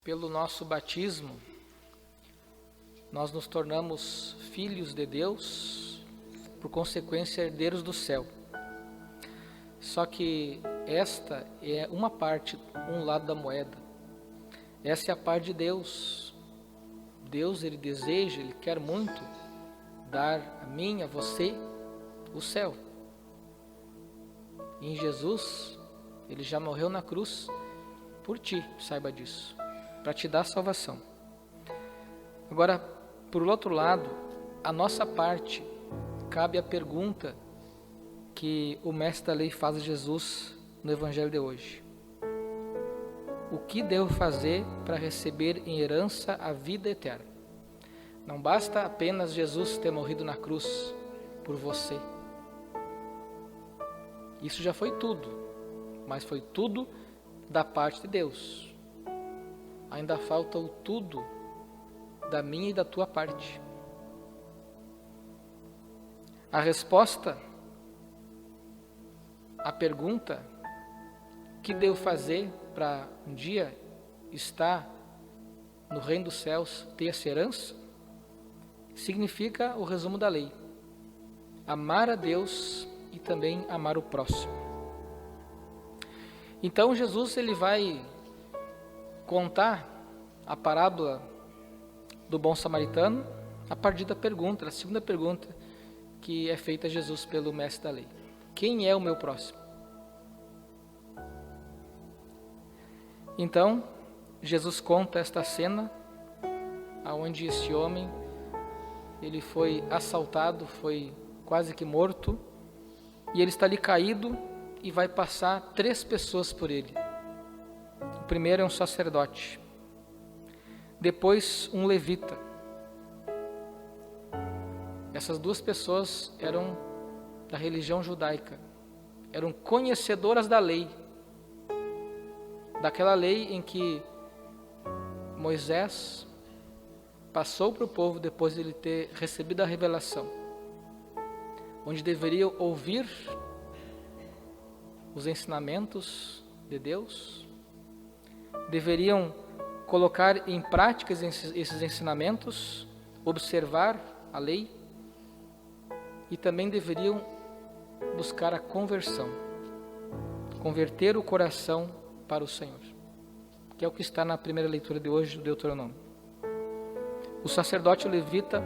Pelo nosso batismo, nós nos tornamos filhos de Deus, por consequência, herdeiros do céu. Só que esta é uma parte, um lado da moeda. Essa é a parte de Deus. Deus, Ele deseja, Ele quer muito dar a mim, a você, o céu. E em Jesus, Ele já morreu na cruz por ti, saiba disso, para te dar salvação. Agora, por outro lado, a nossa parte, cabe a pergunta que o mestre da lei faz a Jesus no Evangelho de hoje. O que devo fazer para receber em herança a vida eterna? Não basta apenas Jesus ter morrido na cruz por você. Isso já foi tudo, mas foi tudo da parte de Deus. Ainda falta o tudo da minha e da tua parte. A resposta à pergunta, o que devo fazer para um dia estar no reino dos céus, ter essa herança, significa o resumo da lei: amar a Deus e também amar o próximo. Então Jesus, ele vai contar a parábola do bom samaritano a partir da pergunta, a segunda pergunta que é feita a Jesus pelo mestre da lei: quem é o meu próximo? Então Jesus conta esta cena aonde este homem, ele foi assaltado, foi quase que morto, e ele está ali caído e vai passar 3 pessoas por ele. O primeiro é um sacerdote, depois um levita. Essas 2 pessoas eram da religião judaica, eram conhecedoras da lei, daquela lei em que Moisés passou para o povo depois de ele ter recebido a revelação, onde deveriam ouvir os ensinamentos de Deus, deveriam colocar em prática esses ensinamentos, observar a lei, e também deveriam buscar a conversão, converter o coração para o Senhor, que é o que está na primeira leitura de hoje do Deuteronômio. O sacerdote e o levita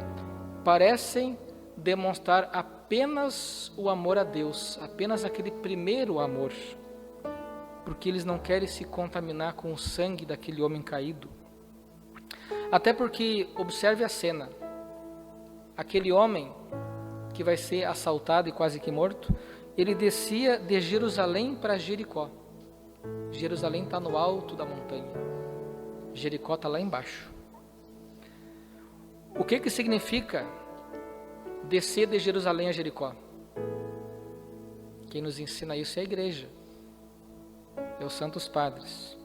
parecem demonstrar apenas o amor a Deus, apenas aquele primeiro amor, porque eles não querem se contaminar com o sangue daquele homem caído. Até porque, observe a cena, aquele homem que vai ser assaltado e quase que morto, ele descia de Jerusalém para Jericó. Jerusalém está no alto da montanha, Jericó está lá embaixo. O que significa descer de Jerusalém a Jericó? Quem nos ensina isso é a igreja, é os santos padres.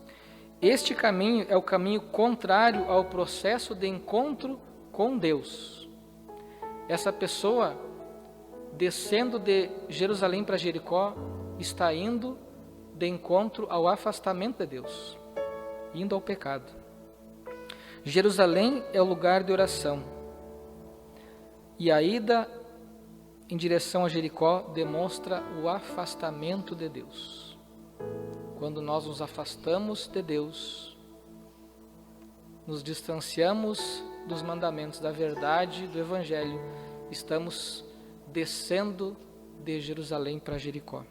Este caminho é o caminho contrário ao processo de encontro com Deus. Essa pessoa, descendo de Jerusalém para Jericó, está indo de encontro ao afastamento de Deus, indo ao pecado. Jerusalém é o lugar de oração, e a ida em direção a Jericó demonstra o afastamento de Deus. Quando nós nos afastamos de Deus, nos distanciamos dos mandamentos, da verdade, do Evangelho, estamos descendo de Jerusalém para Jericó.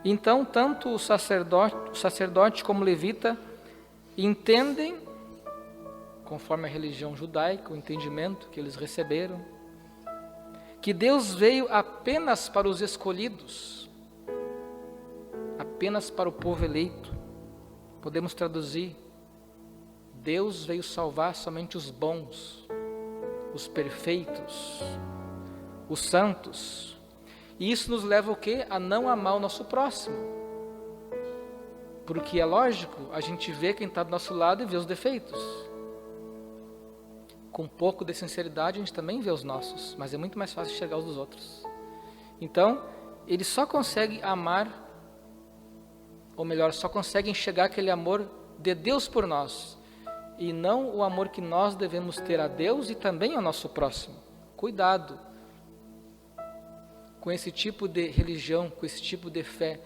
Então, tanto o sacerdote como o levita entendem, conforme a religião judaica, o entendimento que eles receberam, que Deus veio apenas para os escolhidos, apenas para o povo eleito. Podemos traduzir: Deus veio salvar somente os bons, os perfeitos, os santos. E isso nos leva o quê? A não amar o nosso próximo. Porque é lógico, a gente vê quem está do nosso lado e vê os defeitos. Com um pouco de sinceridade a gente também vê os nossos, mas é muito mais fácil enxergar os dos outros. Então, ele só consegue amar, ou melhor, só consegue enxergar aquele amor de Deus por nós, e não o amor que nós devemos ter a Deus e também ao nosso próximo. Cuidado com esse tipo de religião, com esse tipo de fé,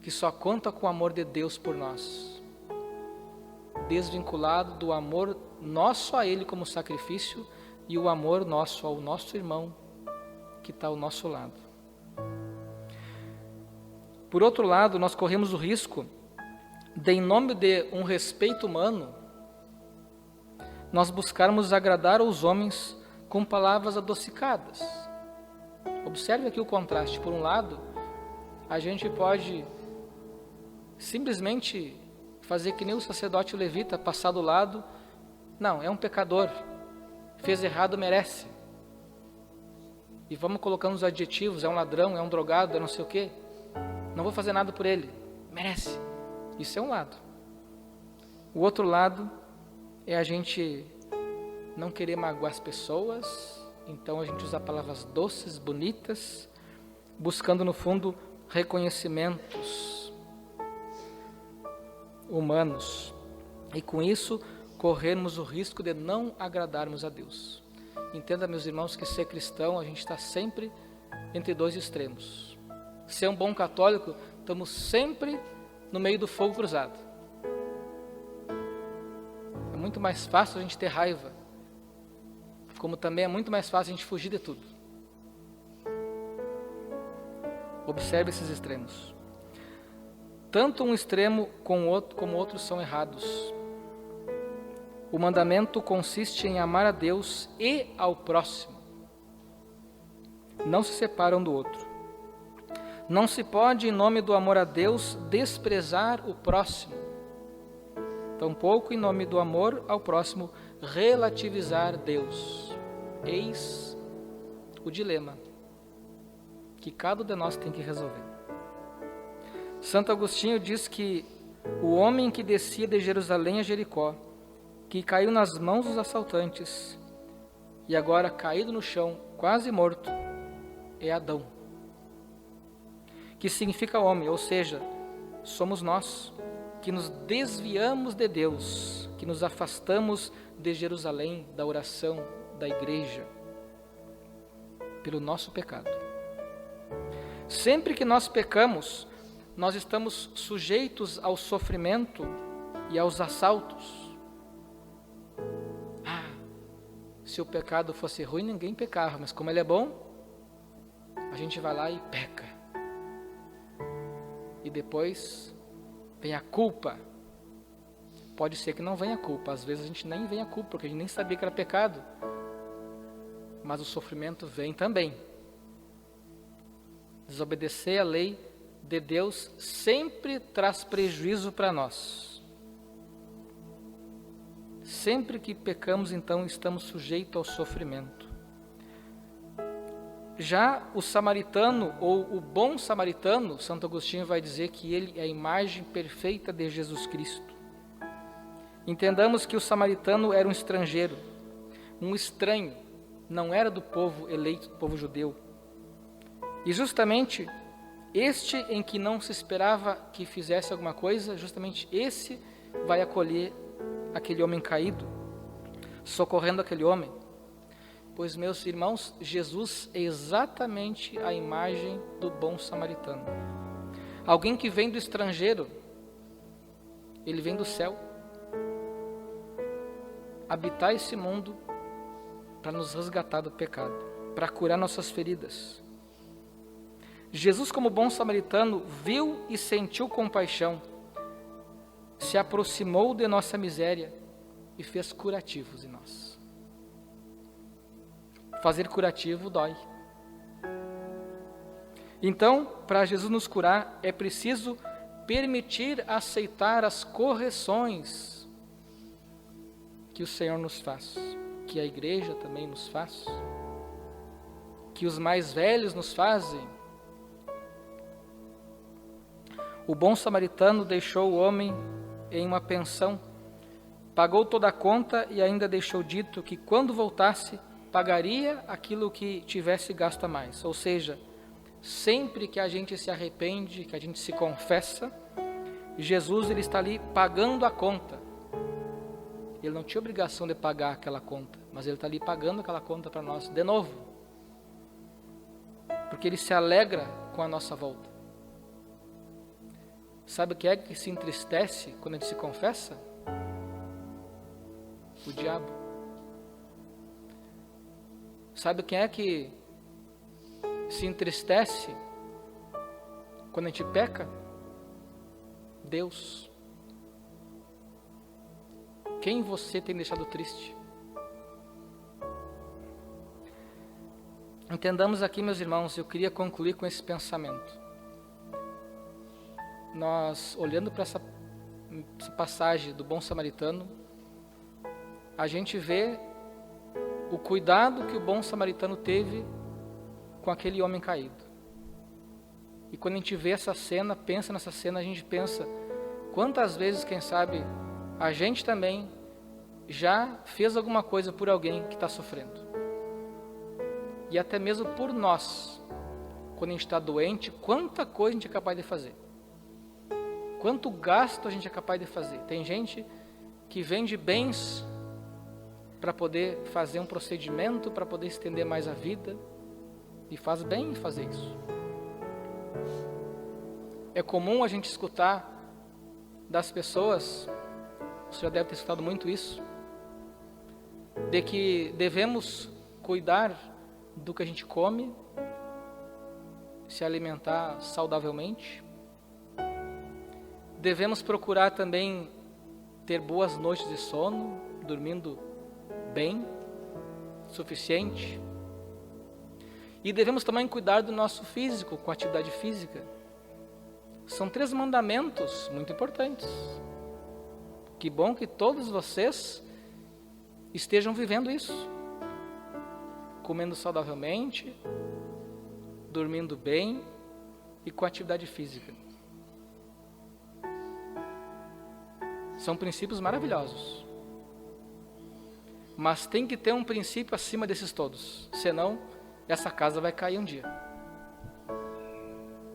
que só conta com o amor de Deus por nós, desvinculado do amor nosso a Ele como sacrifício e o amor nosso ao nosso irmão que está ao nosso lado. Por outro lado, nós corremos o risco de, em nome de um respeito humano, nós buscarmos agradar aos homens com palavras adocicadas. Observe aqui o contraste. Por um lado, a gente pode simplesmente fazer que nem o sacerdote levita, passar do lado. Não, é um pecador, fez errado, merece. E vamos colocando os adjetivos, é um ladrão, é um drogado, é não sei o quê. Não vou fazer nada por ele, merece. Isso é um lado. O outro lado é a gente não querer magoar as pessoas, então a gente usa palavras doces, bonitas, buscando no fundo reconhecimentos humanos. E com isso, corrermos o risco de não agradarmos a Deus. Entenda, meus irmãos, que ser cristão, a gente está sempre entre dois extremos. Ser um bom católico, estamos sempre no meio do fogo cruzado. É muito mais fácil a gente ter raiva, como também é muito mais fácil a gente fugir de tudo. Observe esses extremos. Tanto um extremo como outros são errados. O mandamento consiste em amar a Deus e ao próximo. Não se separam um do outro. Não se pode, em nome do amor a Deus, desprezar o próximo. Tampouco, em nome do amor ao próximo, relativizar Deus. Eis o dilema que cada um de nós tem que resolver. Santo Agostinho diz que o homem que descia de Jerusalém a Jericó, que caiu nas mãos dos assaltantes e agora caído no chão, quase morto, é Adão, que significa homem, ou seja, somos nós que nos desviamos de Deus, que nos afastamos de Jerusalém, da oração, da igreja, pelo nosso pecado. Sempre que nós pecamos, nós estamos sujeitos ao sofrimento e aos assaltos. Se o pecado fosse ruim, ninguém pecava, mas como ele é bom, a gente vai lá e peca. E depois vem a culpa. Pode ser que não venha a culpa, às vezes a gente nem vem a culpa, porque a gente nem sabia que era pecado. Mas o sofrimento vem também. Desobedecer a lei de Deus sempre traz prejuízo para nós. Sempre que pecamos, então, estamos sujeitos ao sofrimento. Já o samaritano, ou o bom samaritano, Santo Agostinho vai dizer que ele é a imagem perfeita de Jesus Cristo. Entendamos que o samaritano era um estrangeiro, um estranho, não era do povo eleito, do povo judeu. E justamente este em que não se esperava que fizesse alguma coisa, justamente esse vai acolher aquele homem caído, socorrendo aquele homem. Pois, meus irmãos, Jesus é exatamente a imagem do bom samaritano. Alguém que vem do estrangeiro, ele vem do céu, habitar esse mundo para nos resgatar do pecado, para curar nossas feridas. Jesus, como bom samaritano, viu e sentiu compaixão, se aproximou de nossa miséria e fez curativos em nós. Fazer curativo dói. Então, para Jesus nos curar, é preciso permitir aceitar as correções que o Senhor nos faz, que a igreja também nos faz, que os mais velhos nos fazem. O bom samaritano deixou o homem em uma pensão, pagou toda a conta e ainda deixou dito que quando voltasse, pagaria aquilo que tivesse gasto a mais. Ou seja, sempre que a gente se arrepende, que a gente se confessa, Jesus, ele está ali pagando a conta. Ele não tinha obrigação de pagar aquela conta, mas ele está ali pagando aquela conta para nós de novo. Porque ele se alegra com a nossa volta. Sabe o que é que se entristece quando a gente se confessa? O diabo. Sabe quem é que se entristece quando a gente peca? Deus. Quem você tem deixado triste? Entendamos aqui, meus irmãos, eu queria concluir com esse pensamento. Nós, olhando para essa passagem do bom samaritano, a gente vê o cuidado que o bom samaritano teve com aquele homem caído. E quando a gente vê essa cena, pensa nessa cena, a gente pensa, quantas vezes, quem sabe, a gente também já fez alguma coisa por alguém que está sofrendo. E até mesmo por nós, quando a gente está doente, quanta coisa a gente é capaz de fazer. Quanto gasto a gente é capaz de fazer. Tem gente que vende bens para poder fazer um procedimento, para poder estender mais a vida. E faz bem fazer isso. É comum a gente escutar das pessoas, você já deve ter escutado muito isso, de que devemos cuidar do que a gente come, se alimentar saudavelmente. Devemos procurar também ter boas noites de sono, dormindo bem, suficiente. E devemos também cuidar do nosso físico, com atividade física. São 3 mandamentos muito importantes. Que bom que todos vocês estejam vivendo isso. Comendo saudavelmente, dormindo bem e com atividade física. São princípios maravilhosos. Mas tem que ter um princípio acima desses todos. Senão, essa casa vai cair um dia.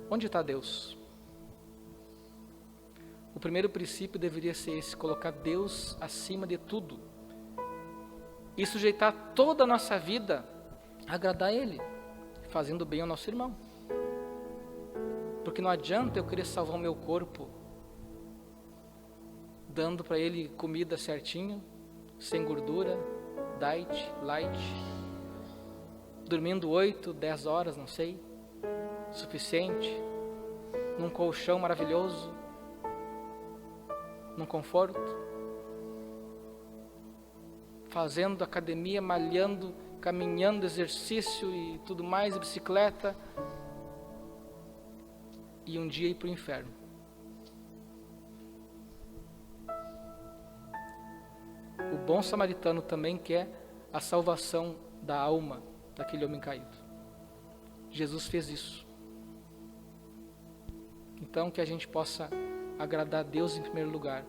Onde está Deus? O primeiro princípio deveria ser esse, colocar Deus acima de tudo. E sujeitar toda a nossa vida a agradar a Ele, fazendo bem ao nosso irmão. Porque não adianta eu querer salvar o meu corpo, dando para ele comida certinho, sem gordura, diet, light, dormindo 8, 10 horas, não sei, suficiente, num colchão maravilhoso, num conforto, fazendo academia, malhando, caminhando, exercício e tudo mais, bicicleta, e um dia ir para o inferno. O bom samaritano também quer a salvação da alma daquele homem caído. Jesus fez isso. Então que a gente possa agradar a Deus em primeiro lugar,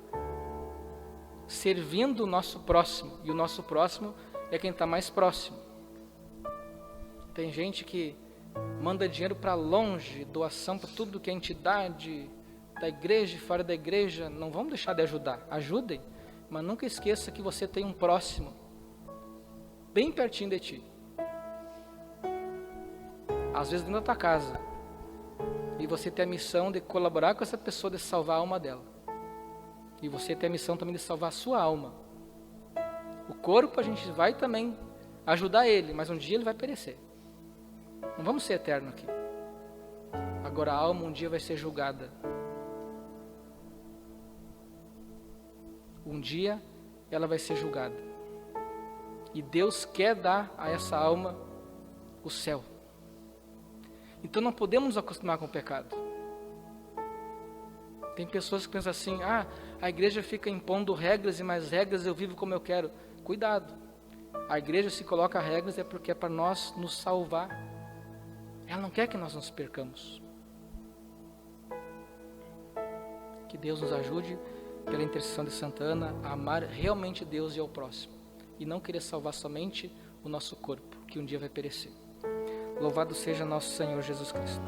servindo o nosso próximo, e o nosso próximo é quem está mais próximo. Tem gente que manda dinheiro para longe, doação para tudo que é entidade, da igreja e fora da igreja. Não vamos deixar de ajudar, ajudem, mas nunca esqueça que você tem um próximo, bem pertinho de ti, às vezes dentro da tua casa, e você tem a missão de colaborar com essa pessoa, de salvar a alma dela, e você tem a missão também de salvar a sua alma. O corpo a gente vai também ajudar ele, mas um dia ele vai perecer. Não vamos ser eternos aqui. Agora a alma um dia vai ser julgada. Um dia ela vai ser julgada. E Deus quer dar a essa alma o céu. Então não podemos nos acostumar com o pecado. Tem pessoas que pensam assim, a igreja fica impondo regras e mais regras, eu vivo como eu quero. Cuidado. A igreja se coloca regras é porque é para nós nos salvar. Ela não quer que nós nos percamos. Que Deus nos ajude, pela intercessão de Santa Ana, a amar realmente Deus e ao próximo, e não querer salvar somente o nosso corpo, que um dia vai perecer. Louvado seja nosso Senhor Jesus Cristo.